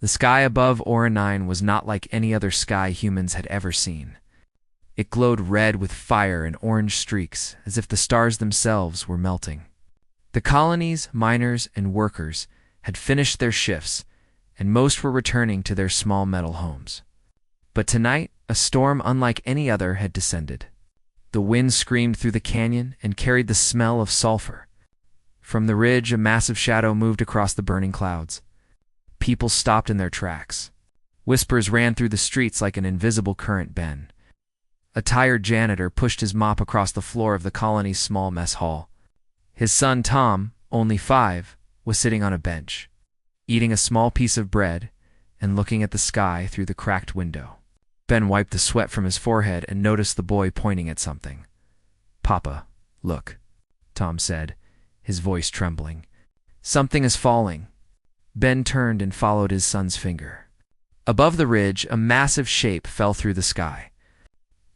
The sky above Orcs was not like any other sky humans had ever seen. It glowed red with fire and orange streaks, as if the stars themselves were melting. The colony's miners and workers had finished their shifts, and most were returning to their small metal homes. But tonight, a storm unlike any other had descended. The wind screamed through the canyon and carried the smell of sulfur. From the ridge, a massive shadow moved across the burning clouds. People stopped in their tracks. Whispers ran through the streets like an invisible current. Ben, a tired janitor, pushed his mop across the floor of the colony's small mess hall. His son Tom, only 5, was sitting on a bench, eating a small piece of bread and looking at the sky through the cracked window. Ben wiped the sweat from his forehead and noticed the boy pointing at something. "Papa, look," Tom said, his voice trembling. "Something is falling." Ben turned and followed his son's finger. Above the ridge, a massive shape fell through the sky.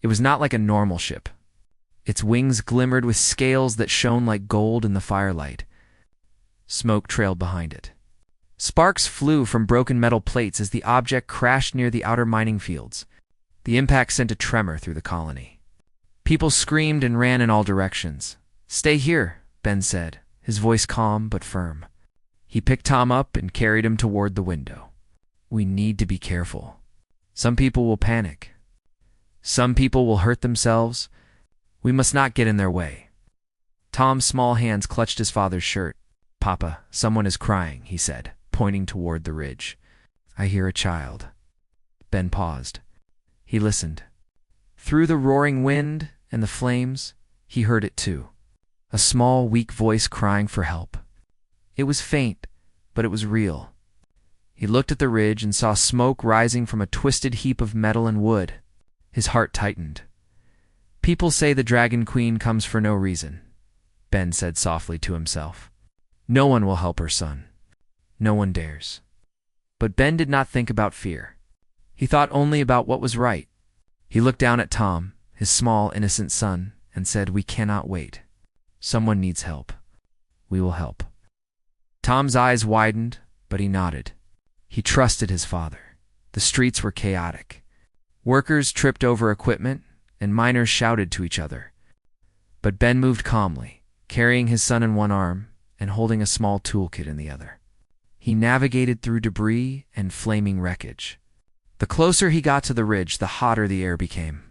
It was not like a normal ship. Its wings glimmered with scales that shone like gold in the firelight. Smoke trailed behind it. Sparks flew from broken metal plates as the object crashed near the outer mining fields. The impact sent a tremor through the colony. People screamed and ran in all directions. "Stay here," Ben said, his voice calm but firm. He picked Tom up and carried him toward the window. "We need to be careful. Some people will panic. Some people will hurt themselves. We must not get in their way." Tom's small hands clutched his father's shirt. "Papa, someone is crying," he said, pointing toward the ridge. "I hear a child." Ben paused. He listened. Through the roaring wind and the flames, he heard it too. A small, weak voice crying for help. It was faint, but it was real. He looked at the ridge and saw smoke rising from a twisted heap of metal and wood. His heart tightened. "People say the Dragon Queen comes for no reason," Ben said softly to himself. "No one will help her son. No one dares." But Ben did not think about fear. He thought only about what was right. He looked down at Tom, his small, innocent son, and said, "We cannot wait. Someone needs help. We will help." Tom's eyes widened, but he nodded. He trusted his father. The streets were chaotic. Workers tripped over equipment, and miners shouted to each other. But Ben moved calmly, carrying his son in one arm and holding a small toolkit in the other. He navigated through debris and flaming wreckage. The closer he got to the ridge, the hotter the air became.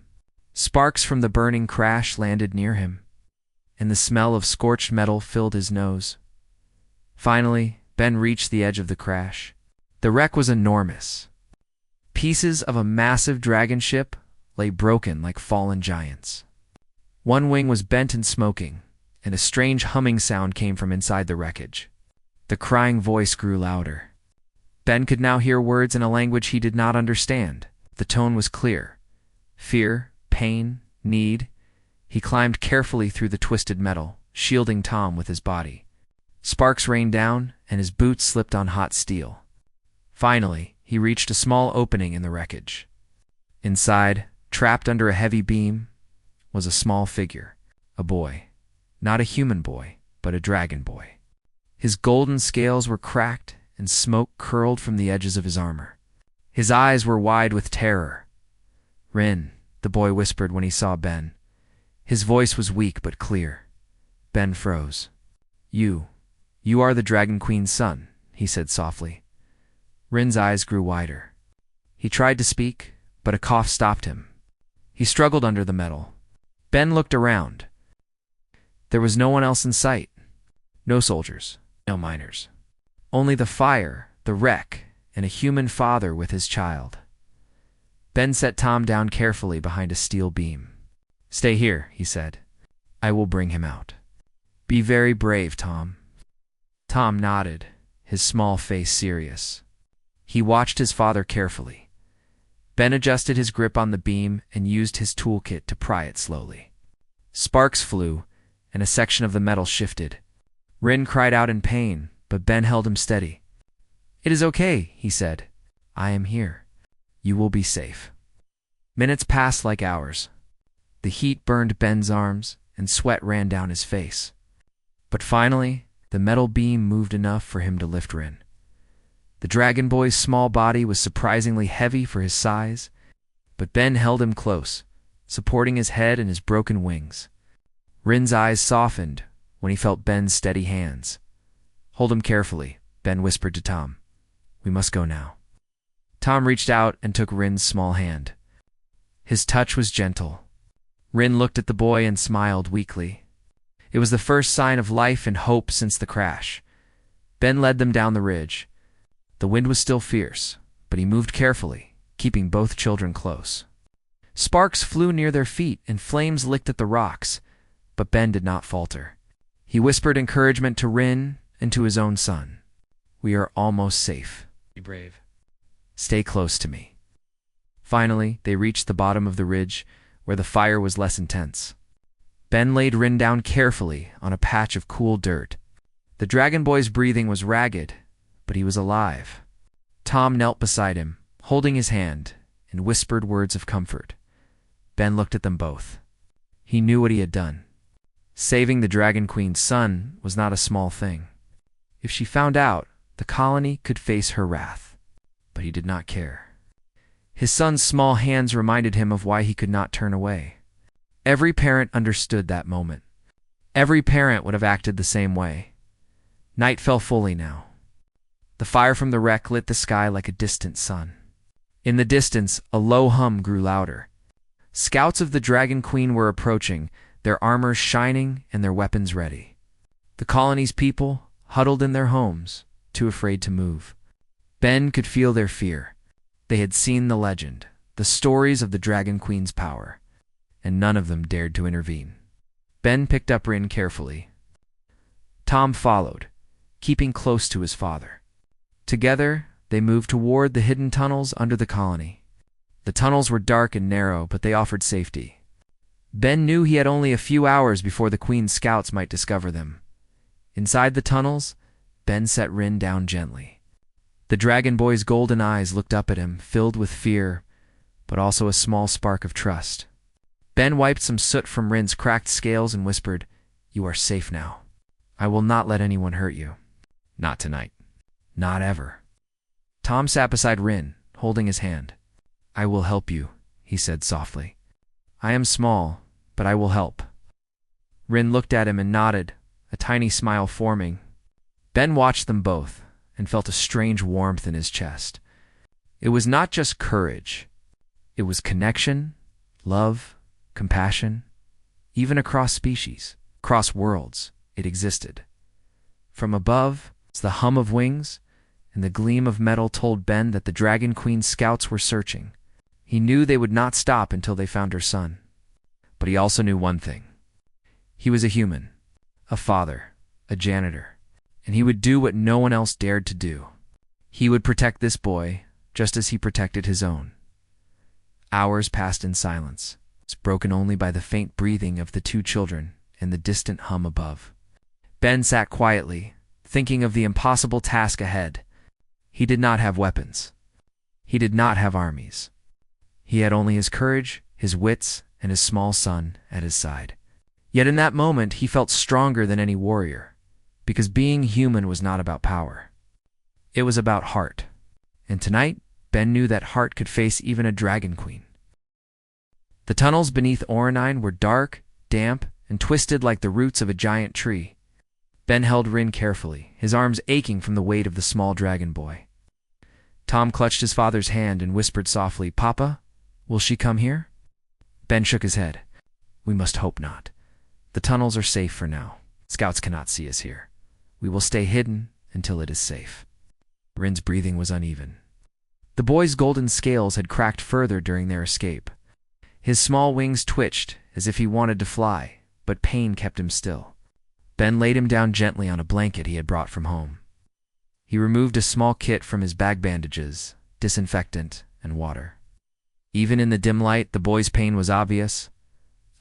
Sparks from the burning crash landed near him, and the smell of scorched metal filled his nose. Finally, Ben reached the edge of the crash. The wreck was enormous. Pieces of a massive dragon ship lay broken like fallen giants. One wing was bent and smoking, and a strange humming sound came from inside the wreckage. The crying voice grew louder. Ben could now hear words in a language he did not understand. The tone was clear. Fear, pain, need. He climbed carefully through the twisted metal, shielding Tom with his body. Sparks rained down, and his boots slipped on hot steel. Finally, he reached a small opening in the wreckage. Inside, trapped under a heavy beam, was a small figure, a boy. Not a human boy, but a dragon boy. His golden scales were cracked, and smoke curled from the edges of his armor. His eyes were wide with terror. "Rin," the boy whispered when he saw Ben. His voice was weak but clear. Ben froze. You are the Dragon Queen's son," he said softly. Rin's eyes grew wider. He tried to speak, but a cough stopped him. He struggled under the metal. Ben looked around. There was no one else in sight. No soldiers, no miners. Only the fire, the wreck, and a human father with his child. Ben set Tom down carefully behind a steel beam. "Stay here," he said. "I will bring him out." "Be very brave, Tom." Tom nodded, his small face serious. He watched his father carefully. Ben adjusted his grip on the beam and used his toolkit to pry it slowly. Sparks flew, and a section of the metal shifted. Rin cried out in pain, but Ben held him steady. "It is okay," he said. "I am here. You will be safe." Minutes passed like hours. The heat burned Ben's arms, and sweat ran down his face. But finally, the metal beam moved enough for him to lift Rin. The dragon boy's small body was surprisingly heavy for his size, but Ben held him close, supporting his head and his broken wings. Rin's eyes softened when he felt Ben's steady hands. "Hold him carefully," Ben whispered to Tom. "We must go now." Tom reached out and took Rin's small hand. His touch was gentle. Rin looked at the boy and smiled weakly. It was the first sign of life and hope since the crash. Ben led them down the ridge. The wind was still fierce, but he moved carefully, keeping both children close. Sparks flew near their feet and flames licked at the rocks, but Ben did not falter. He whispered encouragement to Rin and to his own son. "We are almost safe. Be brave. Stay close to me." Finally, they reached the bottom of the ridge, where the fire was less intense. Ben laid Rin down carefully on a patch of cool dirt. The dragon boy's breathing was ragged, but he was alive. Tom knelt beside him, holding his hand, and whispered words of comfort. Ben looked at them both. He knew what he had done. Saving the Dragon Queen's son was not a small thing. If she found out, the colony could face her wrath. But he did not care. His son's small hands reminded him of why he could not turn away. Every parent understood that moment. Every parent would have acted the same way. Night fell fully now. The fire from the wreck lit the sky like a distant sun. In the distance, a low hum grew louder. Scouts of the Dragon Queen were approaching, their armor shining and their weapons ready. The colony's people huddled in their homes, too afraid to move. Ben could feel their fear. They had seen the legend, the stories of the Dragon Queen's power, and none of them dared to intervene. Ben picked up Rin carefully. Tom followed, keeping close to his father. Together, they moved toward the hidden tunnels under the colony. The tunnels were dark and narrow, but they offered safety. Ben knew he had only a few hours before the Queen's scouts might discover them. Inside the tunnels, Ben set Rin down gently. The dragon boy's golden eyes looked up at him, filled with fear, but also a small spark of trust. Ben wiped some soot from Rin's cracked scales and whispered, "You are safe now. I will not let anyone hurt you. Not tonight. Not ever." Tom sat beside Rin, holding his hand. "I will help you," he said softly. "I am small, but I will help." Rin looked at him and nodded, a tiny smile forming. Ben watched them both and felt a strange warmth in his chest. It was not just courage. It was connection, love, compassion. Even across species, across worlds, it existed. From above, the hum of wings and the gleam of metal told Ben that the Dragon Queen's scouts were searching. He knew they would not stop until they found her son. But he also knew one thing. He was a human, a father, a janitor, and he would do what no one else dared to do. He would protect this boy, just as he protected his own. Hours passed in silence, broken only by the faint breathing of the two children and the distant hum above. Ben sat quietly, thinking of the impossible task ahead. He did not have weapons. He did not have armies. He had only his courage, his wits, and his small son at his side. Yet in that moment he felt stronger than any warrior, because being human was not about power. It was about heart. And tonight, Ben knew that heart could face even a Dragon Queen. The tunnels beneath Oronine were dark, damp, and twisted like the roots of a giant tree. Ben held Rin carefully, his arms aching from the weight of the small dragon boy. Tom clutched his father's hand and whispered softly, "Papa, will she come here?" Ben shook his head. "We must hope not. The tunnels are safe for now. Scouts cannot see us here. We will stay hidden until it is safe." Rin's breathing was uneven. The boy's golden scales had cracked further during their escape. His small wings twitched as if he wanted to fly, but pain kept him still. Ben laid him down gently on a blanket he had brought from home. He removed a small kit from his bag: bandages, disinfectant, and water. Even in the dim light, the boy's pain was obvious.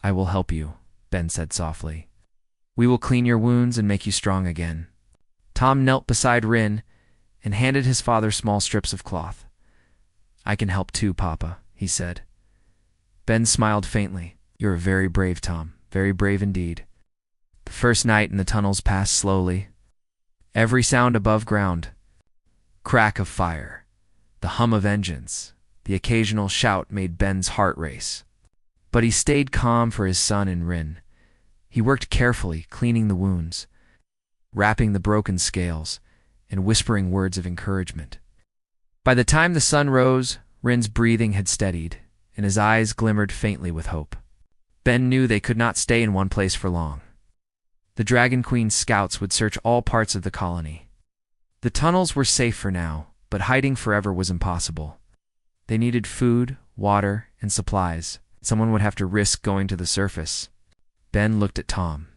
"I will help you," Ben said softly. "We will clean your wounds and make you strong again." Tom knelt beside Rin and handed his father small strips of cloth. "I can help too, Papa," he said. Ben smiled faintly. "You are very brave, Tom, very brave indeed." The first night in the tunnels passed slowly. Every sound above ground. crack of fire, the hum of engines, the occasional shout made Ben's heart race. But he stayed calm for his son and Rin. He worked carefully, cleaning the wounds, wrapping the broken scales, and whispering words of encouragement. By the time the sun rose, Rin's breathing had steadied, and his eyes glimmered faintly with hope. Ben knew they could not stay in one place for long. The Dragon Queen's scouts would search all parts of the colony. The tunnels were safe for now, but hiding forever was impossible. They needed food, water, and supplies. Someone would have to risk going to the surface. Ben looked at Tom.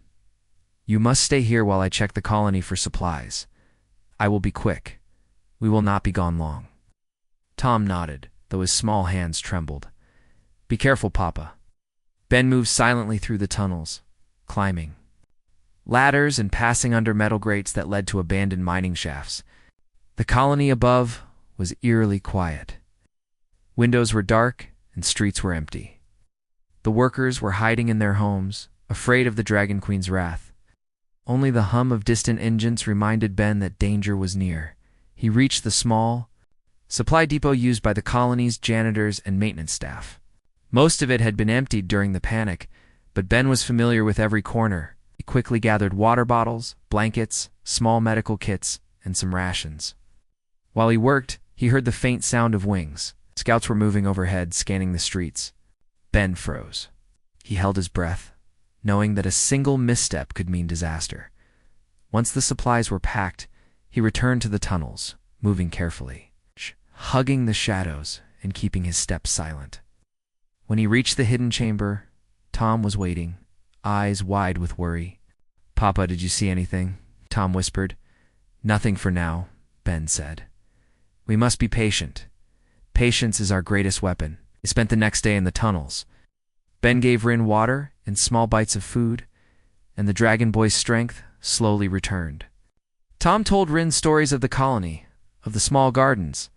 "You must stay here while I check the colony for supplies. I will be quick. We will not be gone long." Tom nodded, though his small hands trembled. "Be careful, Papa." Ben moved silently through the tunnels, climbing ladders and passing under metal grates that led to abandoned mining shafts. The colony above was eerily quiet. Windows were dark and streets were empty. The workers were hiding in their homes, afraid of the Dragon Queen's wrath. Only the hum of distant engines reminded Ben that danger was near. He reached the small supply depot used by the colony's janitors and maintenance staff. Most of it had been emptied during the panic, but Ben was familiar with every corner. He quickly gathered water bottles, blankets, small medical kits, and some rations. While he worked, he heard the faint sound of wings. Scouts were moving overhead, scanning the streets. Ben froze. He held his breath, knowing that a single misstep could mean disaster. Once the supplies were packed, he returned to the tunnels, moving carefully, hugging the shadows and keeping his steps silent. When he reached the hidden chamber, Tom was waiting, eyes wide with worry. "Papa, did you see anything?" Tom whispered. "Nothing for now," Ben said. "We must be patient. Patience is our greatest weapon." He spent the next day in the tunnels. Ben gave Rin water and small bites of food, and the Dragon Boy's strength slowly returned. Tom told Rin stories of the colony, of the small gardens,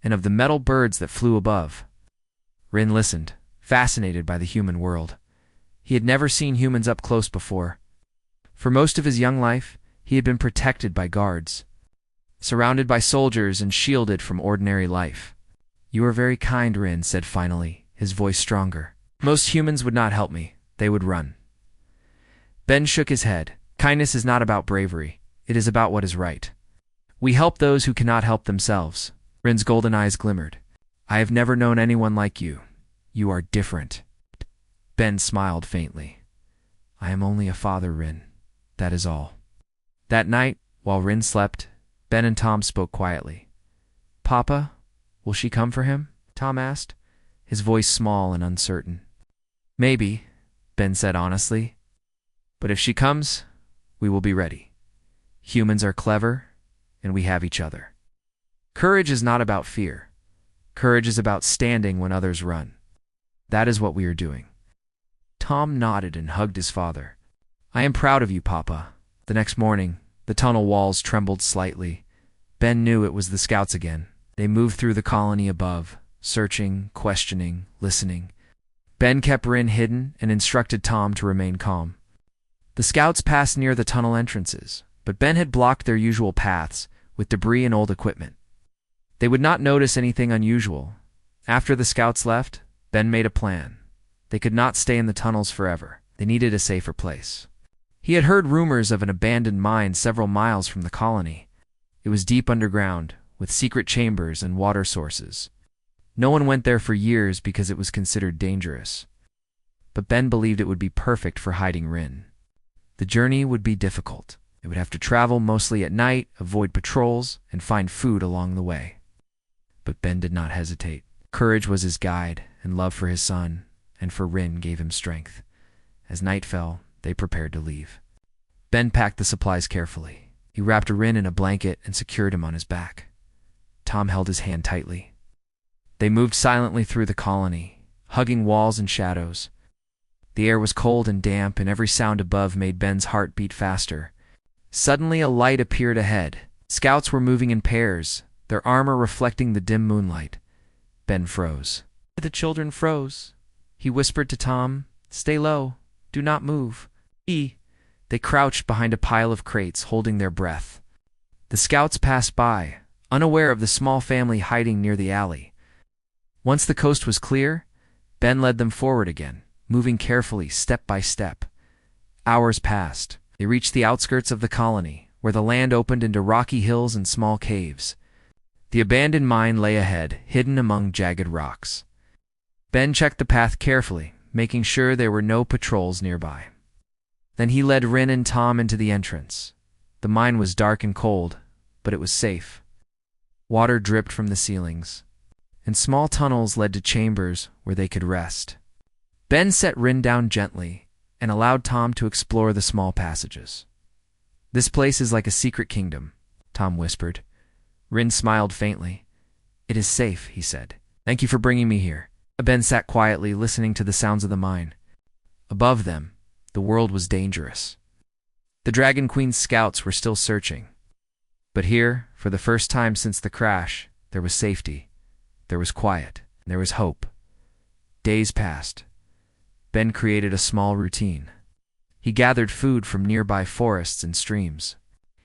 and of the metal birds that flew above. Rin listened, fascinated by the human world. He had never seen humans up close before. For most of his young life, he had been protected by guards, surrounded by soldiers and shielded from ordinary life. "You are very kind," Rin said finally, his voice stronger. "Most humans would not help me. They would run." Ben shook his head. "Kindness is not about bravery. It is about what is right. We help those who cannot help themselves." Rin's golden eyes glimmered. "I have never known anyone like you. You are different." Ben smiled faintly. "I am only a father, Rin. That is all." That night, while Rin slept, Ben and Tom spoke quietly. "Papa, will she come for him?" Tom asked, his voice small and uncertain. "Maybe," Ben said honestly. "But if she comes, we will be ready. Humans are clever, and we have each other." Courage is not about fear. Courage is about standing when others run. That is what we are doing. Tom nodded and hugged his father. "I am proud of you, Papa." The next morning, the tunnel walls trembled slightly. Ben knew it was the scouts again. They moved through the colony above, searching, questioning, listening. Ben kept Rin hidden and instructed Tom to remain calm. The scouts passed near the tunnel entrances, but Ben had blocked their usual paths with debris and old equipment. They would not notice anything unusual. After the scouts left, Ben made a plan. They could not stay in the tunnels forever. They needed a safer place. He had heard rumors of an abandoned mine several miles from the colony. It was deep underground, with secret chambers and water sources. No one went there for years because it was considered dangerous. But Ben believed it would be perfect for hiding Rin. The journey would be difficult. They would have to travel mostly at night, avoid patrols, and find food along the way. But Ben did not hesitate. Courage was his guide, and love for his son and for Rin gave him strength. As night fell, they prepared to leave. Ben packed the supplies carefully. He wrapped Rin in a blanket and secured him on his back. Tom held his hand tightly. They moved silently through the colony, hugging walls and shadows. The air was cold and damp, and every sound above made Ben's heart beat faster. Suddenly a light appeared ahead. Scouts were moving in pairs, their armor reflecting the dim moonlight. Ben froze. The children froze. He whispered to Tom, "Stay low. Do not move." They crouched behind a pile of crates, holding their breath. The scouts passed by, unaware of the small family hiding near the alley. Once the coast was clear, Ben led them forward again, moving carefully, step by step. Hours passed. They reached the outskirts of the colony, where the land opened into rocky hills and small caves. The abandoned mine lay ahead, hidden among jagged rocks. Ben checked the path carefully, making sure there were no patrols nearby. Then he led Rin and Tom into the entrance. The mine was dark and cold, but it was safe. Water dripped from the ceilings, and small tunnels led to chambers where they could rest. Ben set Rin down gently and allowed Tom to explore the small passages. "This place is like a secret kingdom," Tom whispered. Rin smiled faintly. "It is safe," he said. "Thank you for bringing me here." Ben sat quietly, listening to the sounds of the mine. Above them, the world was dangerous. The Dragon Queen's scouts were still searching. But here, for the first time since the crash, there was safety. There was quiet. There was hope. Days passed. Ben created a small routine. He gathered food from nearby forests and streams.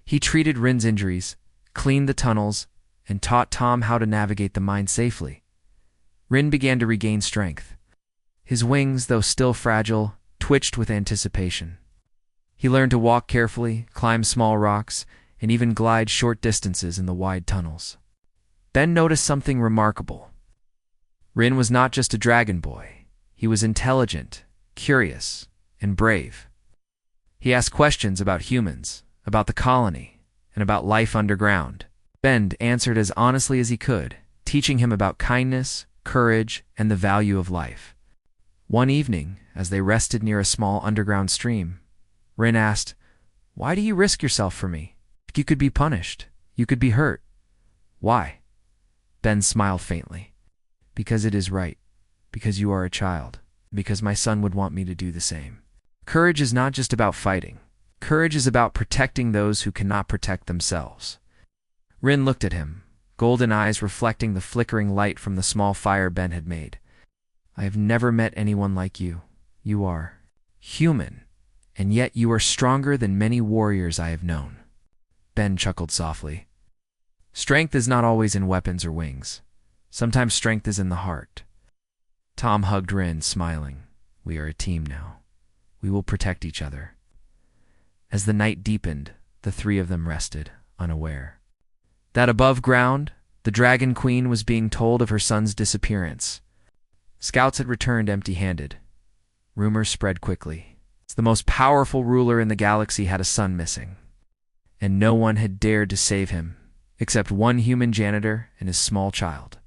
He treated Rin's injuries, cleaned the tunnels, and taught Tom how to navigate the mine safely. Rin began to regain strength. His wings, though still fragile, twitched with anticipation. He learned to walk carefully, climb small rocks, and even glide short distances in the wide tunnels. Ben noticed something remarkable. Rin was not just a dragon boy. He was intelligent, curious, and brave. He asked questions about humans, about the colony, and about life underground. Ben answered as honestly as he could, teaching him about kindness, courage, and the value of life. One evening, as they rested near a small underground stream, Rin asked, "Why do you risk yourself for me? You could be punished. You could be hurt." "Why?" Ben smiled faintly. "Because it is right. Because you are a child. Because my son would want me to do the same." Courage is not just about fighting. Courage is about protecting those who cannot protect themselves. Rin looked at him, golden eyes reflecting the flickering light from the small fire Ben had made. "I have never met anyone like you. You are human, and yet you are stronger than many warriors I have known." Ben chuckled softly. "Strength is not always in weapons or wings. Sometimes strength is in the heart." Tom hugged Rin, smiling. "We are a team now. We will protect each other." As the night deepened, the three of them rested, unaware that above ground, the Dragon Queen was being told of her son's disappearance. Scouts had returned empty-handed. Rumors spread quickly. The most powerful ruler in the galaxy had a son missing, and no one had dared to save him, except one human janitor and his small child.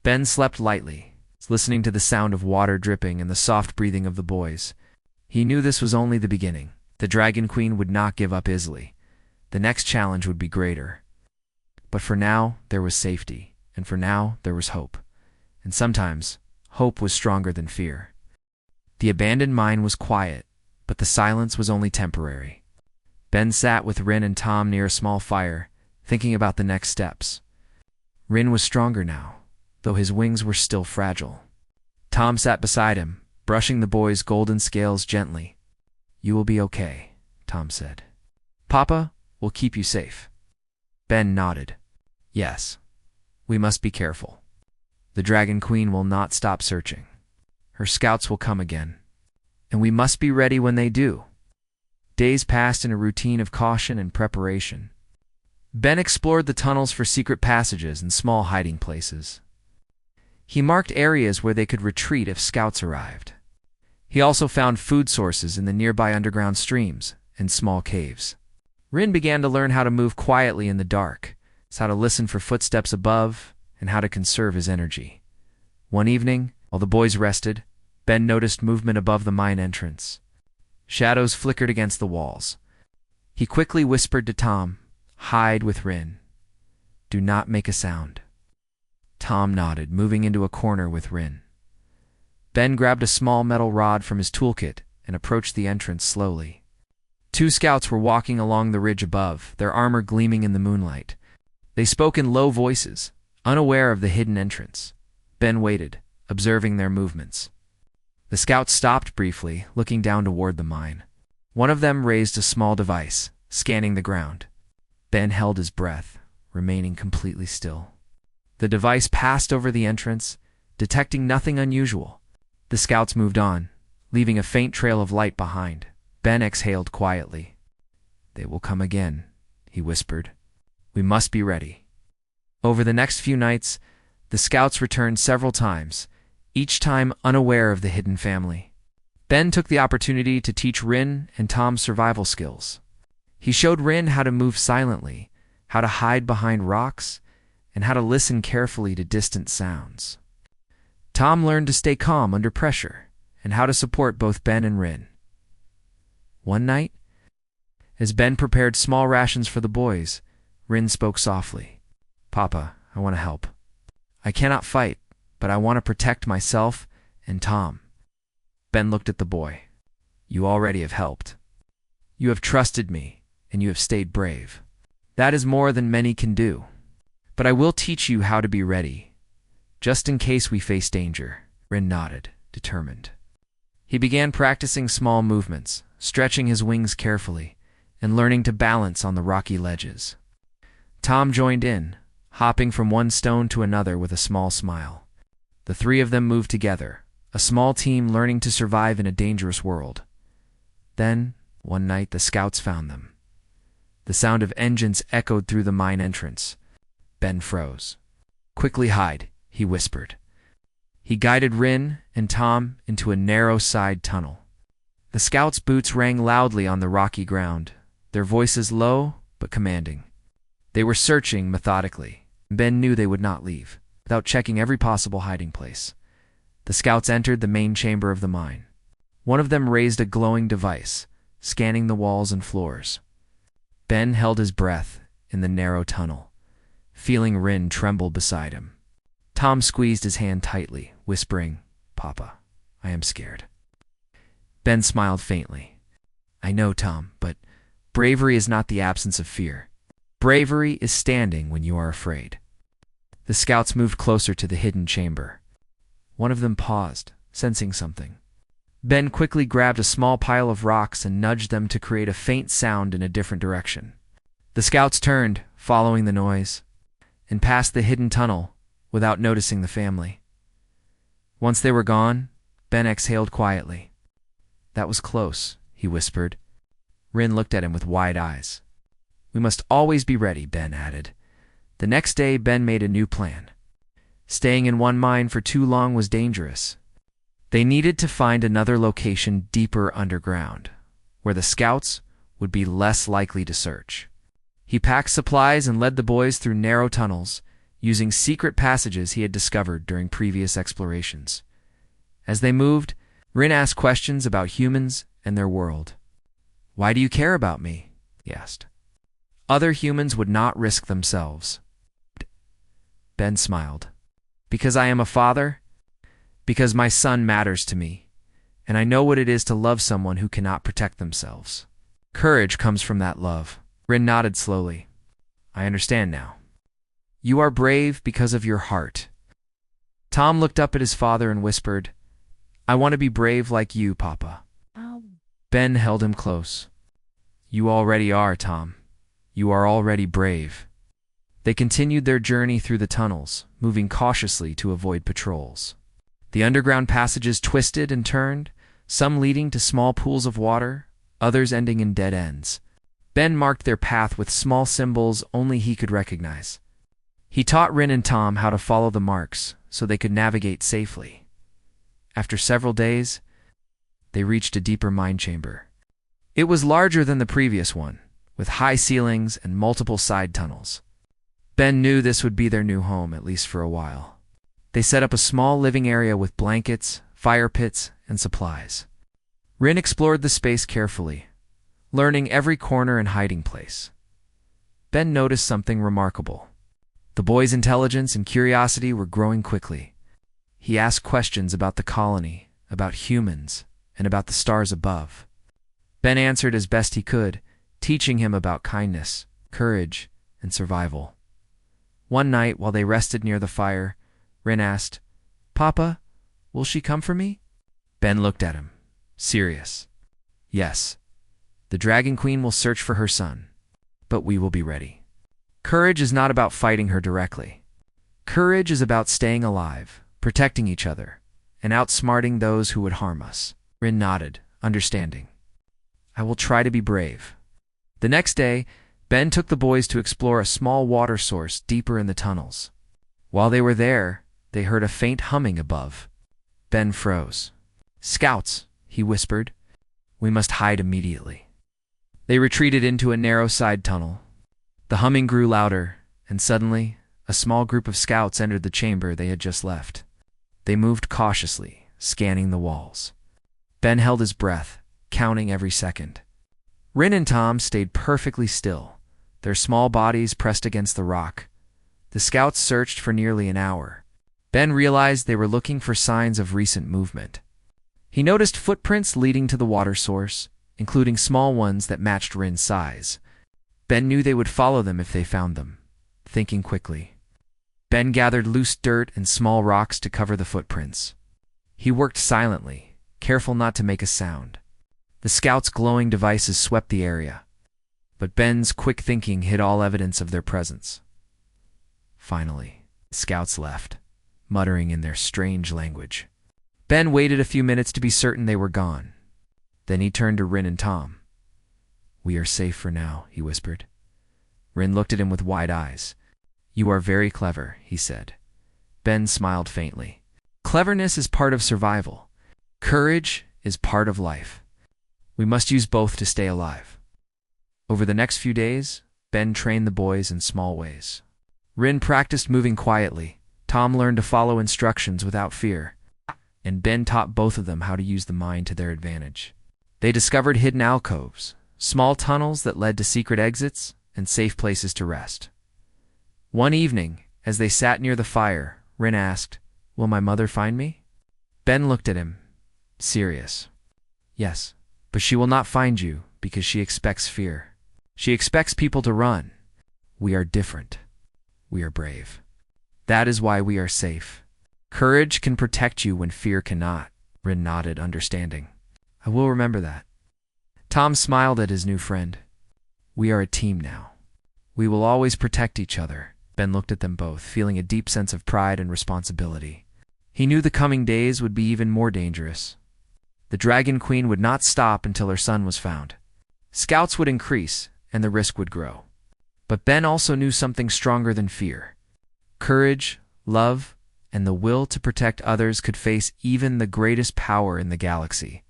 Ben slept lightly, listening to the sound of water dripping and the soft breathing of the boys. He knew this was only the beginning. The Dragon Queen would not give up easily. The next challenge would be greater. But for now, there was safety, and for now, there was hope. And sometimes, hope was stronger than fear. The abandoned mine was quiet, but the silence was only temporary. Ben sat with Rin and Tom near a small fire, thinking about the next steps. Rin was stronger now, though his wings were still fragile. Tom sat beside him, brushing the boy's golden scales gently. "You will be okay," Tom said. "Papa will keep you safe." Ben nodded. "Yes, we must be careful. The Dragon Queen will not stop searching. Her scouts will come again, and we must be ready when they do." Days passed in a routine of caution and preparation. Ben explored the tunnels for secret passages and small hiding places. He marked areas where they could retreat if scouts arrived. He also found food sources in the nearby underground streams and small caves. Rin began to learn how to move quietly in the dark, how to listen for footsteps above, and how to conserve his energy. One evening, while the boys rested, Ben noticed movement above the mine entrance. Shadows flickered against the walls. He quickly whispered to Tom, "Hide with Rin. Do not make a sound." Tom nodded, moving into a corner with Rin. Ben grabbed a small metal rod from his toolkit and approached the entrance slowly. Two scouts were walking along the ridge above, their armor gleaming in the moonlight. They spoke in low voices, unaware of the hidden entrance. Ben waited, observing their movements. The scouts stopped briefly, looking down toward the mine. One of them raised a small device, scanning the ground. Ben held his breath, remaining completely still. The device passed over the entrance, detecting nothing unusual. The scouts moved on, leaving a faint trail of light behind. Ben exhaled quietly. "They will come again," he whispered. "We must be ready." Over the next few nights, the scouts returned several times, each time unaware of the hidden family. Ben took the opportunity to teach Rin and Tom survival skills. He showed Rin how to move silently, how to hide behind rocks, and how to listen carefully to distant sounds. Tom learned to stay calm under pressure and how to support both Ben and Rin. One night, as Ben prepared small rations for the boys, Rin spoke softly. "Papa, I want to help. I cannot fight, but I want to protect myself and Tom." Ben looked at the boy. "You already have helped. You have trusted me, and you have stayed brave. That is more than many can do. But I will teach you how to be ready, just in case we face danger." Rin nodded, determined. He began practicing small movements, stretching his wings carefully, and learning to balance on the rocky ledges. Tom joined in, hopping from one stone to another with a small smile. The three of them moved together, a small team learning to survive in a dangerous world. Then, one night, the scouts found them. The sound of engines echoed through the mine entrance. Ben froze. "Quickly hide," he whispered. He guided Rin and Tom into a narrow side tunnel. The scouts' boots rang loudly on the rocky ground, their voices low but commanding. They were searching methodically. Ben knew they would not leave, without checking every possible hiding place. The scouts entered the main chamber of the mine. One of them raised a glowing device, scanning the walls and floors. Ben held his breath in the narrow tunnel, feeling Rin tremble beside him. Tom squeezed his hand tightly, whispering, "Papa, I am scared." Ben smiled faintly. "I know, Tom, but bravery is not the absence of fear. Bravery is standing when you are afraid." The scouts moved closer to the hidden chamber. One of them paused, sensing something. Ben quickly grabbed a small pile of rocks and nudged them to create a faint sound in a different direction. The scouts turned, following the noise, and passed the hidden tunnel without noticing the family. Once they were gone, Ben exhaled quietly. "That was close," he whispered. Rin looked at him with wide eyes. "We must always be ready," Ben added. The next day, Ben made a new plan. Staying in one mine for too long was dangerous. They needed to find another location deeper underground, where the scouts would be less likely to search. He packed supplies and led the boys through narrow tunnels, using secret passages he had discovered during previous explorations. As they moved, Rin asked questions about humans and their world. "Why do you care about me?" he asked. "Other humans would not risk themselves." Ben smiled. "Because I am a father? Because my son matters to me, and I know what it is to love someone who cannot protect themselves. Courage comes from that love." Rin nodded slowly. "I understand now. You are brave because of your heart." Tom looked up at his father and whispered, "I want to be brave like you, Papa." Ben held him close. "You already are, Tom. You are already brave." They continued their journey through the tunnels, moving cautiously to avoid patrols. The underground passages twisted and turned, some leading to small pools of water, others ending in dead ends. Ben marked their path with small symbols only he could recognize. He taught Rin and Tom how to follow the marks so they could navigate safely. After several days, they reached a deeper mine chamber. It was larger than the previous one, with high ceilings and multiple side tunnels. Ben knew this would be their new home, at least for a while. They set up a small living area with blankets, fire pits, and supplies. Rin explored the space carefully, learning every corner and hiding place. Ben noticed something remarkable. The boy's intelligence and curiosity were growing quickly. He asked questions about the colony, about humans, and about the stars above. Ben answered as best he could, teaching him about kindness, courage, and survival. One night, while they rested near the fire, Rin asked, "Papa, will she come for me?" Ben looked at him, serious. "Yes, the Dragon Queen will search for her son, but we will be ready." Courage is not about fighting her directly. Courage is about staying alive, protecting each other, and outsmarting those who would harm us. Rin nodded, understanding. I will try to be brave. The next day, Ben took the boys to explore a small water source deeper in the tunnels. While they were there, they heard a faint humming above. Ben froze. Scouts, he whispered. We must hide immediately. They retreated into a narrow side tunnel. The humming grew louder, and suddenly, a small group of scouts entered the chamber they had just left. They moved cautiously, scanning the walls. Ben held his breath, counting every second. Rin and Tom stayed perfectly still, their small bodies pressed against the rock. The scouts searched for nearly an hour. Ben realized they were looking for signs of recent movement. He noticed footprints leading to the water source, including small ones that matched Rin's size. Ben knew they would follow them if they found them. Thinking quickly, Ben gathered loose dirt and small rocks to cover the footprints. He worked silently, careful not to make a sound. The scouts' glowing devices swept the area, but Ben's quick thinking hid all evidence of their presence. Finally, the scouts left, muttering in their strange language. Ben waited a few minutes to be certain they were gone. Then he turned to Rin and Tom. We are safe for now, he whispered. Rin looked at him with wide eyes. You are very clever, he said. Ben smiled faintly. Cleverness is part of survival. Courage is part of life. We must use both to stay alive. Over the next few days, Ben trained the boys in small ways. Rin practiced moving quietly. Tom learned to follow instructions without fear. And Ben taught both of them how to use the mind to their advantage. They discovered hidden alcoves, small tunnels that led to secret exits, and safe places to rest. One evening, as they sat near the fire, Rin asked, Will my mother find me? Ben looked at him, serious. Yes, but she will not find you because she expects fear. She expects people to run. We are different. We are brave. That is why we are safe. Courage can protect you when fear cannot. Rin nodded, understanding. I will remember that. Tom smiled at his new friend. We are a team now. We will always protect each other. Ben looked at them both, feeling a deep sense of pride and responsibility. He knew the coming days would be even more dangerous. The Dragon Queen would not stop until her son was found. Scouts would increase, and the risk would grow. But Ben also knew something stronger than fear. Courage, love, and the will to protect others could face even the greatest power in the galaxy.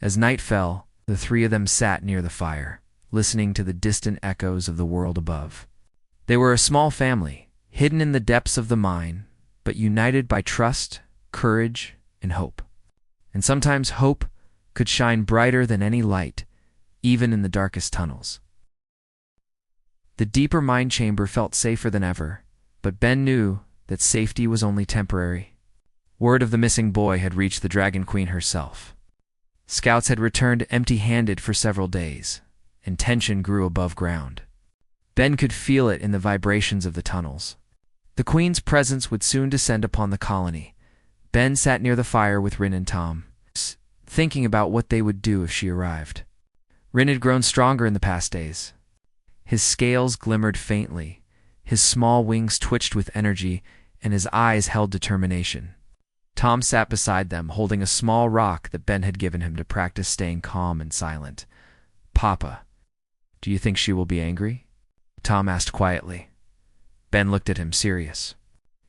As night fell, the three of them sat near the fire, listening to the distant echoes of the world above. They were a small family, hidden in the depths of the mine, but united by trust, courage, and hope. And sometimes hope could shine brighter than any light, even in the darkest tunnels. The deeper mine chamber felt safer than ever, but Ben knew that safety was only temporary. Word of the missing boy had reached the Dragon Queen herself. Scouts had returned empty-handed for several days, and tension grew above ground. Ben could feel it in the vibrations of the tunnels. The Queen's presence would soon descend upon the colony. Ben sat near the fire with Rin and Tom, thinking about what they would do if she arrived. Rin had grown stronger in the past days. His scales glimmered faintly, his small wings twitched with energy, and his eyes held determination. Tom sat beside them, holding a small rock that Ben had given him to practice staying calm and silent. Papa, do you think she will be angry? Tom asked quietly. Ben looked at him, serious.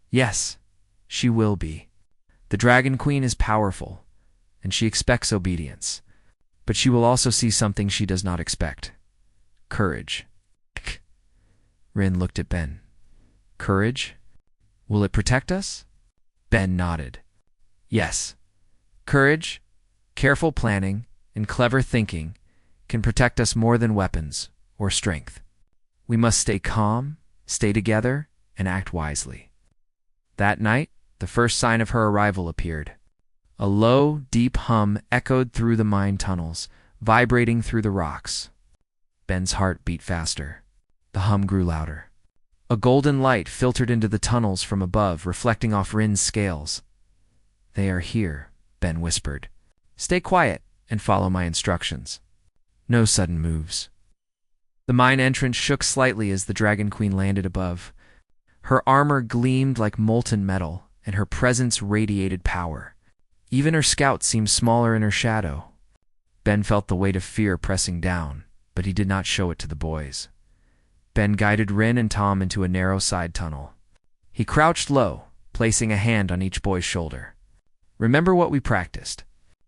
Yes, she will be. The Dragon Queen is powerful, and she expects obedience. But she will also see something she does not expect. Courage. Rin looked at Ben. Courage? Will it protect us? Ben nodded. Yes. Courage, careful planning, and clever thinking can protect us more than weapons or strength. We must stay calm, stay together, and act wisely. That night, the first sign of her arrival appeared. A low, deep hum echoed through the mine tunnels, vibrating through the rocks. Ben's heart beat faster. The hum grew louder. A golden light filtered into the tunnels from above, reflecting off Rin's scales. They are here, Ben whispered. Stay quiet and follow my instructions. No sudden moves. The mine entrance shook slightly as the Dragon Queen landed above. Her armor gleamed like molten metal, and her presence radiated power. Even her scouts seemed smaller in her shadow. Ben felt the weight of fear pressing down, but he did not show it to the boys. Ben guided Rin and Tom into a narrow side tunnel. He crouched low, placing a hand on each boy's shoulder. "Remember what we practiced.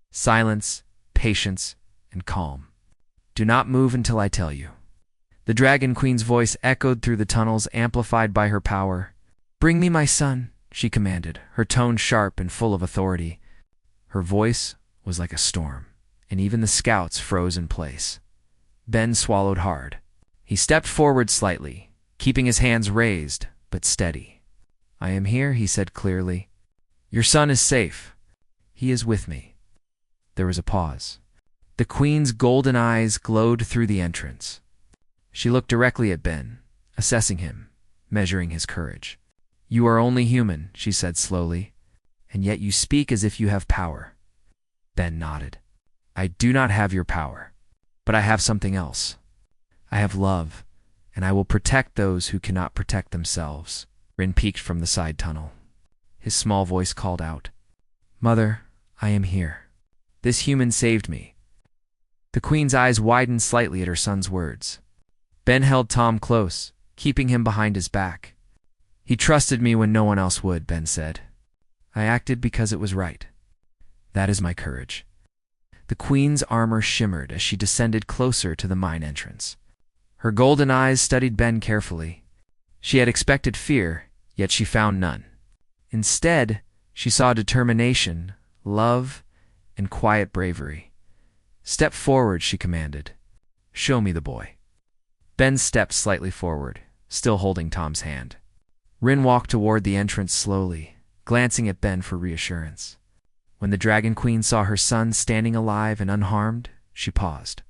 Silence, patience, and calm. Do not move until I tell you." The Dragon Queen's voice echoed through the tunnels, amplified by her power. "Bring me my son," she commanded, her tone sharp and full of authority. Her voice was like a storm, and even the scouts froze in place. Ben swallowed hard. He stepped forward slightly, keeping his hands raised, but steady. "I am here," he said clearly. "Your son is safe. He is with me." There was a pause. The Queen's golden eyes glowed through the entrance. She looked directly at Ben, assessing him, measuring his courage. "You are only human," she said slowly, "and yet you speak as if you have power." Ben nodded. "I do not have your power, but I have something else. I have love, and I will protect those who cannot protect themselves." Rin peeked from the side tunnel. His small voice called out, "Mother, I am here. This human saved me." The Queen's eyes widened slightly at her son's words. Ben held Tom close, keeping him behind his back. "He trusted me when no one else would," Ben said. "I acted because it was right. That is my courage." The Queen's armor shimmered as she descended closer to the mine entrance. Her golden eyes studied Ben carefully. She had expected fear, yet she found none. Instead, she saw determination, love, and quiet bravery. "Step forward," she commanded. "Show me the boy." Ben stepped slightly forward, still holding Tom's hand. Rin walked toward the entrance slowly, glancing at Ben for reassurance. When the Dragon Queen saw her son standing alive and unharmed, she paused.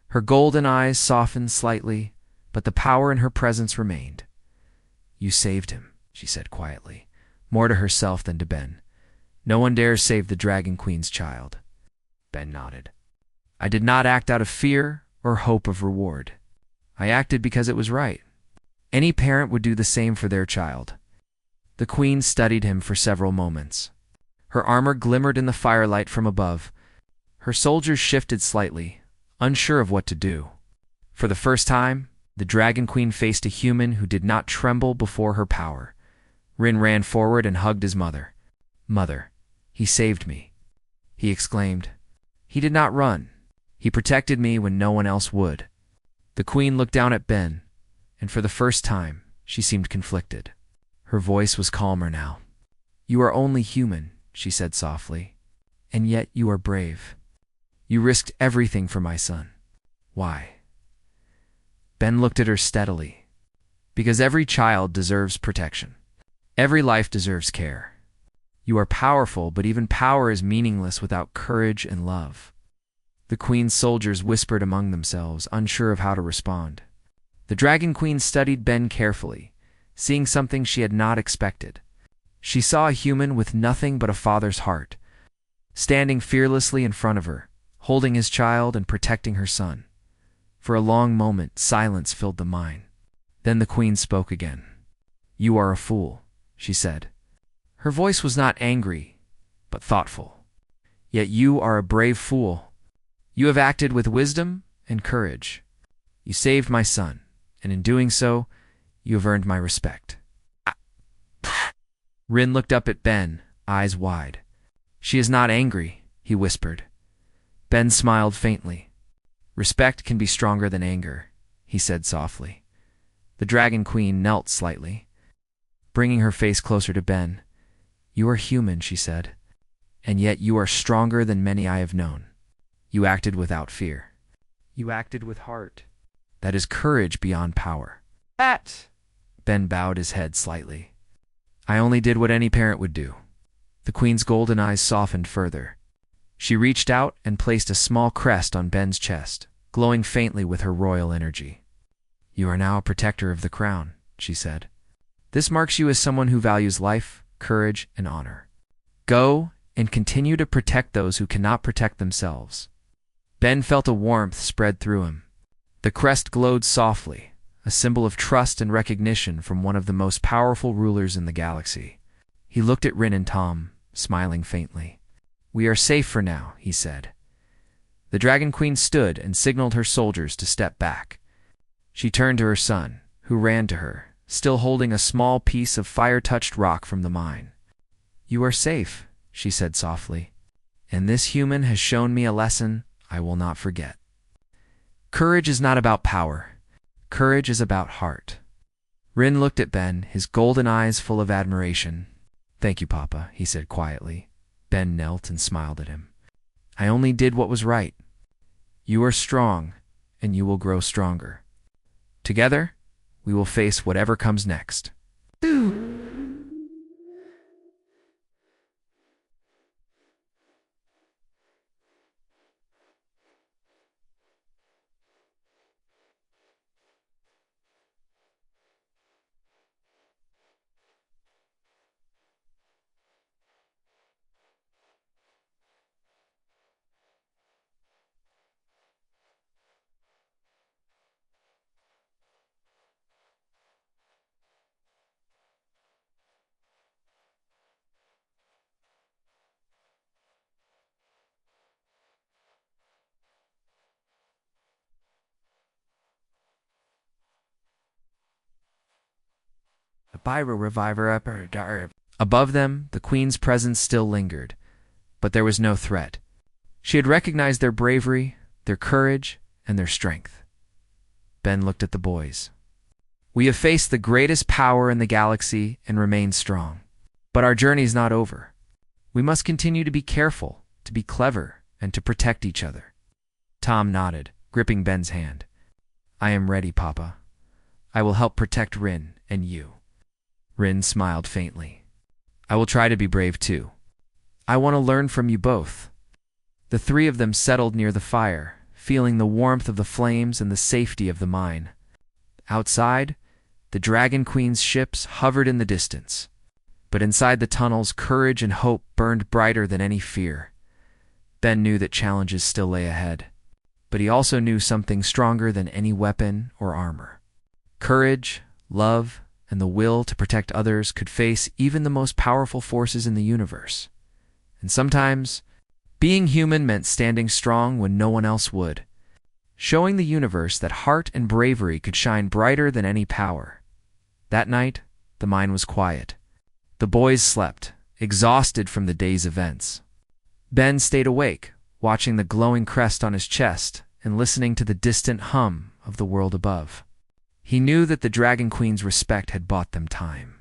Her golden eyes softened slightly, but the power in her presence remained. "You saved him," she said quietly, more to herself than to Ben. "No one dares save the Dragon Queen's child." Ben nodded. "I did not act out of fear or hope of reward. I acted because it was right. Any parent would do the same for their child." The Queen studied him for several moments. Her armor glimmered in the firelight from above. Her soldiers shifted slightly, unsure of what to do. For the first time, the Dragon Queen faced a human who did not tremble before her power. Rin ran forward and hugged his mother. "Mother, he saved me," he exclaimed. "He did not run. He protected me when no one else would." The Queen looked down at Ben, and for the first time, she seemed conflicted. Her voice was calmer now. "You are only human," she said softly, "and yet you are brave. You risked everything for my son. Why?" Ben looked at her steadily. "Because every child deserves protection. Every life deserves care. You are powerful, but even power is meaningless without courage and love." The Queen's soldiers whispered among themselves, unsure of how to respond. The Dragon Queen studied Ben carefully, seeing something she had not expected. She saw a human with nothing but a father's heart, standing fearlessly in front of her, holding his child and protecting her son. For a long moment, silence filled the mine. Then the Queen spoke again. "You are a fool," she said. Her voice was not angry, but thoughtful. "Yet you are a brave fool. You have acted with wisdom and courage. You saved my son, and in doing so, you have earned my respect." Rin looked up at Ben, eyes wide. "She is not angry," he whispered. Ben smiled faintly. "Respect can be stronger than anger," he said softly. The Dragon Queen knelt slightly, bringing her face closer to Ben. "You are human," she said, "and yet you are stronger than many I have known. You acted without fear. You acted with heart. That is courage beyond power." "That!" Ben bowed his head slightly. "I only did what any parent would do." The Queen's golden eyes softened further. She reached out and placed a small crest on Ben's chest, glowing faintly with her royal energy. "You are now a protector of the crown," she said. "This marks you as someone who values life, courage, and honor. Go and continue to protect those who cannot protect themselves." Ben felt a warmth spread through him. The crest glowed softly, a symbol of trust and recognition from one of the most powerful rulers in the galaxy. He looked at Rin and Tom, smiling faintly. "We are safe for now," he said. The Dragon Queen stood and signaled her soldiers to step back. She turned to her son, who ran to her, still holding a small piece of fire-touched rock from the mine. "You are safe," she said softly, "and this human has shown me a lesson I will not forget. Courage is not about power. Courage is about heart." Rin looked at Ben, his golden eyes full of admiration. "Thank you, Papa," he said quietly. Ben knelt and smiled at him. "I only did what was right. You are strong, and you will grow stronger. Together, we will face whatever comes next." Above them, the Queen's presence still lingered, but there was no threat. She had recognized their bravery, their courage, and their strength. Ben looked at the boys. "We have faced the greatest power in the galaxy and remained strong. But our journey's not over. We must continue to be careful, to be clever, and to protect each other." Tom nodded, gripping Ben's hand. "I am ready, Papa. I will help protect Rin and you." Rin smiled faintly. "I will try to be brave too. I want to learn from you both." The three of them settled near the fire, feeling the warmth of the flames and the safety of the mine. Outside, the Dragon Queen's ships hovered in the distance. But inside the tunnels, courage and hope burned brighter than any fear. Ben knew that challenges still lay ahead, but he also knew something stronger than any weapon or armor. Courage, love, and the will to protect others could face even the most powerful forces in the universe. And sometimes, being human meant standing strong when no one else would, showing the universe that heart and bravery could shine brighter than any power. That night, the mine was quiet. The boys slept, exhausted from the day's events. Ben stayed awake, watching the glowing crest on his chest and listening to the distant hum of the world above. He knew that the Dragon Queen's respect had bought them time,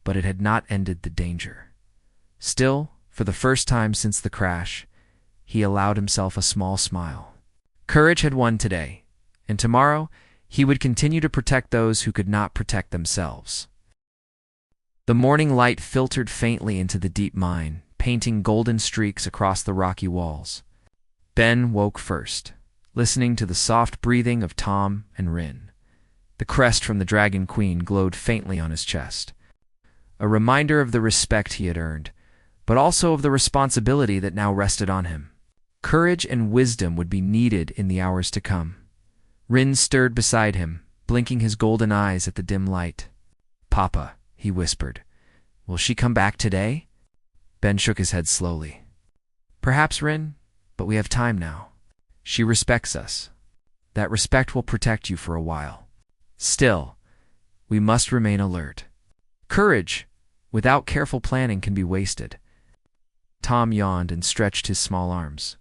but it had not ended the danger. Still, for the first time since the crash, he allowed himself a small smile. Courage had won today, and tomorrow he would continue to protect those who could not protect themselves. The morning light filtered faintly into the deep mine, painting golden streaks across the rocky walls. Ben woke first, listening to the soft breathing of Tom and Rin. The crest from the Dragon Queen glowed faintly on his chest, a reminder of the respect he had earned, but also of the responsibility that now rested on him. Courage and wisdom would be needed in the hours to come. Rin stirred beside him, blinking his golden eyes at the dim light. "Papa," he whispered, "will she come back today?" Ben shook his head slowly. "Perhaps, Rin, but we have time now. She respects us. That respect will protect you for a while. Still, we must remain alert. Courage, without careful planning, can be wasted." Tom yawned and stretched his small arms.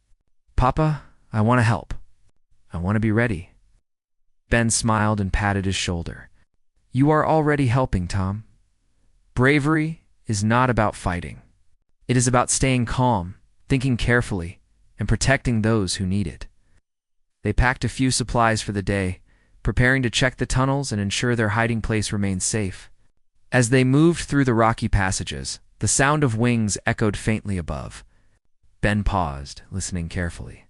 "Papa, I want to help. I want to be ready." Ben smiled and patted his shoulder. "You are already helping, Tom. Bravery is not about fighting. It is about staying calm, thinking carefully, and protecting those who need it." They packed a few supplies for the day, preparing to check the tunnels and ensure their hiding place remained safe. As they moved through the rocky passages, the sound of wings echoed faintly above. Ben paused, listening carefully.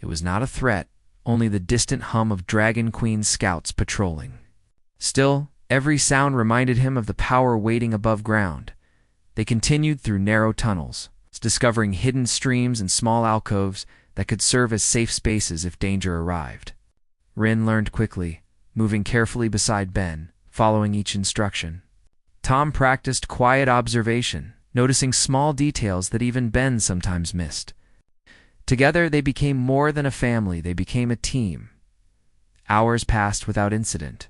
It was not a threat, only the distant hum of Dragon Queen's scouts patrolling. Still, every sound reminded him of the power waiting above ground. They continued through narrow tunnels, discovering hidden streams and small alcoves that could serve as safe spaces if danger arrived. Rin learned quickly, moving carefully beside Ben, following each instruction. Tom practiced quiet observation, noticing small details that even Ben sometimes missed. Together, they became more than a family, they became a team. Hours passed without incident.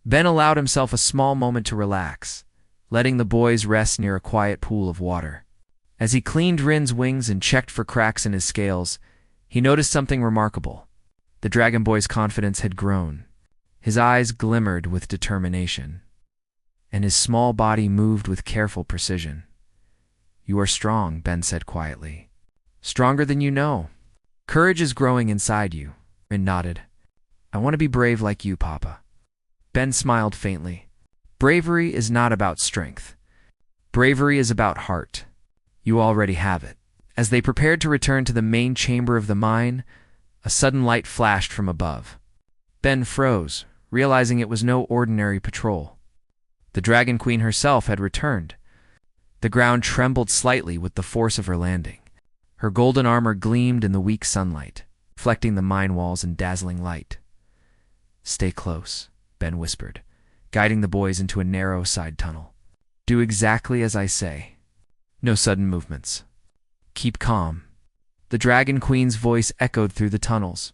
Ben allowed himself a small moment to relax, letting the boys rest near a quiet pool of water. As he cleaned Rin's wings and checked for cracks in his scales, he noticed something remarkable. The dragon boy's confidence had grown. His eyes glimmered with determination, and his small body moved with careful precision. "You are strong," Ben said quietly. "Stronger than you know. Courage is growing inside you." Rin nodded. "I want to be brave like you, Papa." Ben smiled faintly. "Bravery is not about strength. Bravery is about heart. You already have it." As they prepared to return to the main chamber of the mine, a sudden light flashed from above. Ben froze, realizing it was no ordinary patrol. The Dragon Queen herself had returned. The ground trembled slightly with the force of her landing. Her golden armor gleamed in the weak sunlight, reflecting the mine walls in dazzling light. "Stay close," Ben whispered, guiding the boys into a narrow side tunnel. "Do exactly as I say. No sudden movements. Keep calm." The Dragon Queen's voice echoed through the tunnels.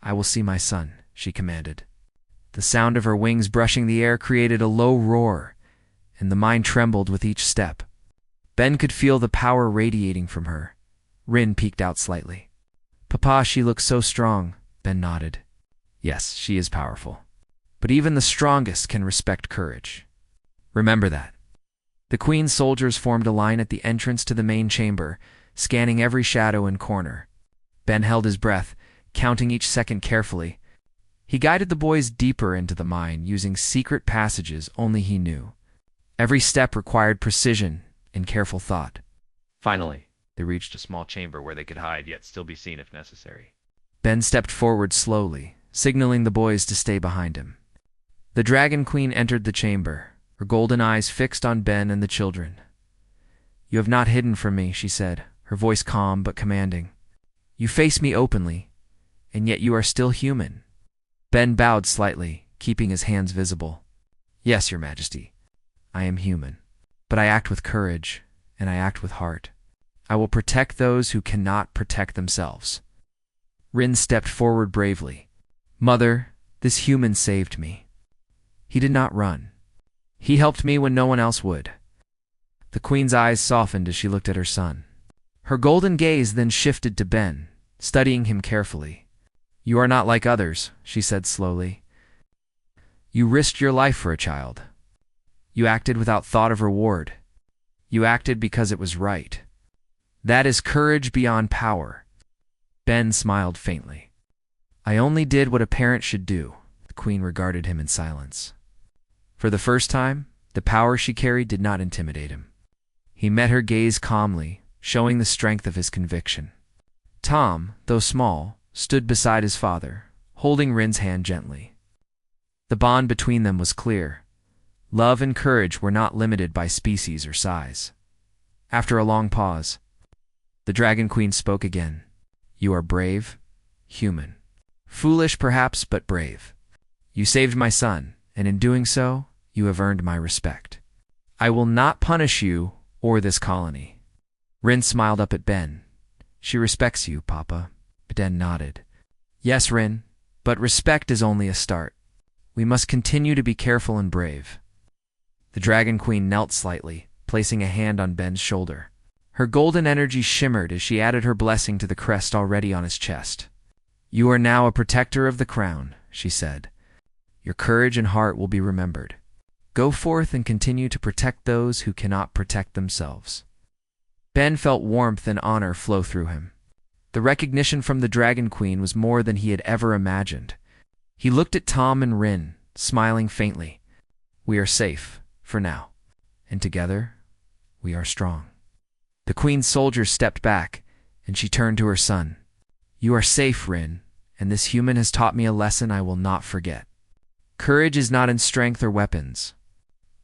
"I will see my son," she commanded. The sound of her wings brushing the air created a low roar, and the mine trembled with each step. Ben could feel the power radiating from her. Rin peeked out slightly. "Papa, she looks so strong." Ben nodded. "Yes, she is powerful. But even the strongest can respect courage. Remember that." The Queen's soldiers formed a line at the entrance to the main chamber, scanning every shadow and corner. Ben held his breath, counting each second carefully. He guided the boys deeper into the mine, using secret passages only he knew. Every step required precision and careful thought. Finally, they reached a small chamber where they could hide yet still be seen if necessary. Ben stepped forward slowly, signaling the boys to stay behind him. The Dragon Queen entered the chamber, her golden eyes fixed on Ben and the children. "You have not hidden from me," she said, her voice calm but commanding. "You face me openly, and yet you are still human." Ben bowed slightly, keeping his hands visible. "Yes, Your Majesty, I am human, but I act with courage, and I act with heart. I will protect those who cannot protect themselves." Rin stepped forward bravely. "Mother, this human saved me. He did not run. He helped me when no one else would." The Queen's eyes softened as she looked at her son. Her golden gaze then shifted to Ben, studying him carefully. "You are not like others," she said slowly. "You risked your life for a child. You acted without thought of reward. You acted because it was right. That is courage beyond power." Ben smiled faintly. "I only did what a parent should do." The Queen regarded him in silence. For the first time, the power she carried did not intimidate him. He met her gaze calmly, showing the strength of his conviction. Tom, though small, stood beside his father, holding Rin's hand gently. The bond between them was clear. Love and courage were not limited by species or size. After a long pause, the Dragon Queen spoke again. "You are brave, human. Foolish perhaps, but brave. You saved my son, and in doing so, you have earned my respect. I will not punish you or this colony." Rin smiled up at Ben. "She respects you, Papa." Ben nodded. "Yes, Rin, but respect is only a start. We must continue to be careful and brave." The Dragon Queen knelt slightly, placing a hand on Ben's shoulder. Her golden energy shimmered as she added her blessing to the crest already on his chest. "You are now a protector of the crown," she said. "Your courage and heart will be remembered. Go forth and continue to protect those who cannot protect themselves." Ben felt warmth and honor flow through him. The recognition from the Dragon Queen was more than he had ever imagined. He looked at Tom and Rin, smiling faintly. "We are safe, for now, and together, we are strong." The Queen's soldiers stepped back, and she turned to her son. "You are safe, Rin, and this human has taught me a lesson I will not forget. Courage is not in strength or weapons.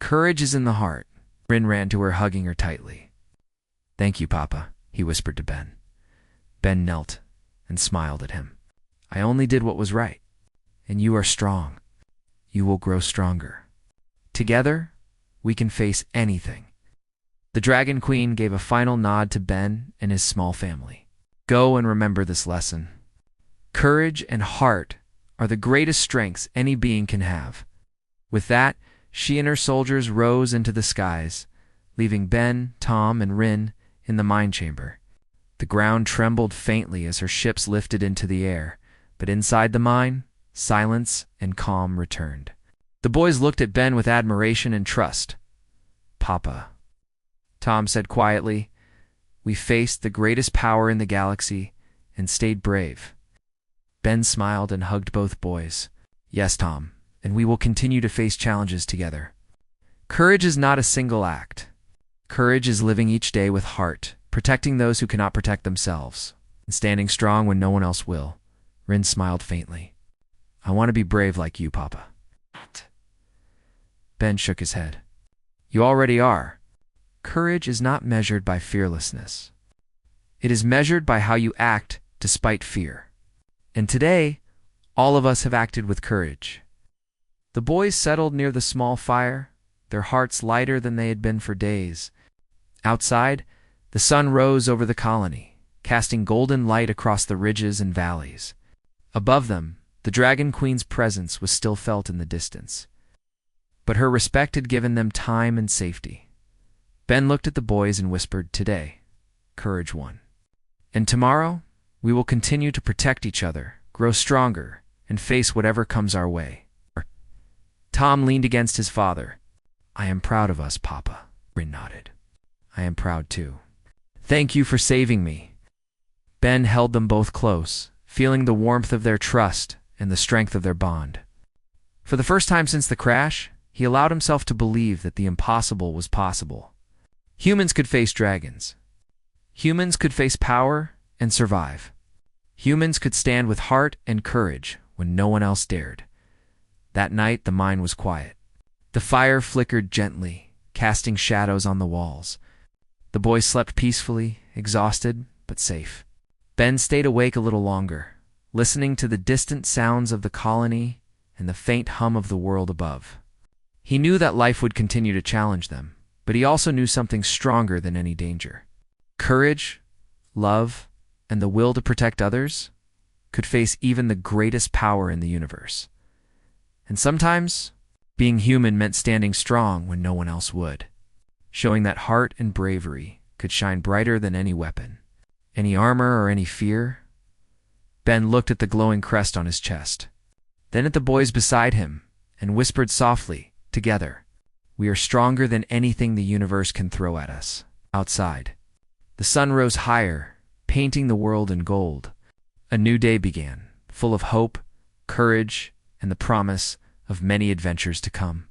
Courage is in the heart." Rin ran to her, hugging her tightly. "Thank you, Papa," he whispered to Ben. Ben knelt and smiled at him. "I only did what was right." and you are strong. You will grow stronger. Together, we can face anything." The Dragon Queen gave a final nod to Ben and his small family. "Go and remember this lesson. Courage and heart are the greatest strengths any being can have." With that, she and her soldiers rose into the skies, leaving Ben, Tom, and Rin in the mine chamber. The ground trembled faintly as her ships lifted into the air, but inside the mine, silence and calm returned. The boys looked at Ben with admiration and trust. "Papa," Tom said quietly, "we faced the greatest power in the galaxy and stayed brave." Ben smiled and hugged both boys. "Yes, Tom, and we will continue to face challenges together." Courage is not a single act. Courage is living each day with heart, protecting those who cannot protect themselves, and standing strong when no one else will. Rin smiled faintly. "I want to be brave like you, Papa." Ben shook his head. "You already are. Courage is not measured by fearlessness. It is measured by how you act despite fear. And today, all of us have acted with courage." The boys settled near the small fire, their hearts lighter than they had been for days. Outside, the sun rose over the colony, casting golden light across the ridges and valleys. Above them, the Dragon Queen's presence was still felt in the distance. But her respect had given them time and safety. Ben looked at the boys and whispered, "Today, courage won. And tomorrow, we will continue to protect each other, grow stronger, and face whatever comes our way." Tom leaned against his father. "I am proud of us, Papa." Rin nodded. "I am proud too. Thank you for saving me." Ben held them both close, feeling the warmth of their trust and the strength of their bond. For the first time since the crash, he allowed himself to believe that the impossible was possible. Humans could face dragons. Humans could face power and survive. Humans could stand with heart and courage when no one else dared. That night, the mine was quiet. The fire flickered gently, casting shadows on the walls. The boys slept peacefully, exhausted but safe. Ben stayed awake a little longer, listening to the distant sounds of the colony and the faint hum of the world above. He knew that life would continue to challenge them, but he also knew something stronger than any danger. Courage, love, and the will to protect others could face even the greatest power in the universe. And sometimes, being human meant standing strong when no one else would, showing that heart and bravery could shine brighter than any weapon, any armor, or any fear. Ben looked at the glowing crest on his chest, then at the boys beside him, and whispered softly, "Together, we are stronger than anything the universe can throw at us." Outside, the sun rose higher, painting the world in gold. A new day began, full of hope, courage, and the promise of many adventures to come.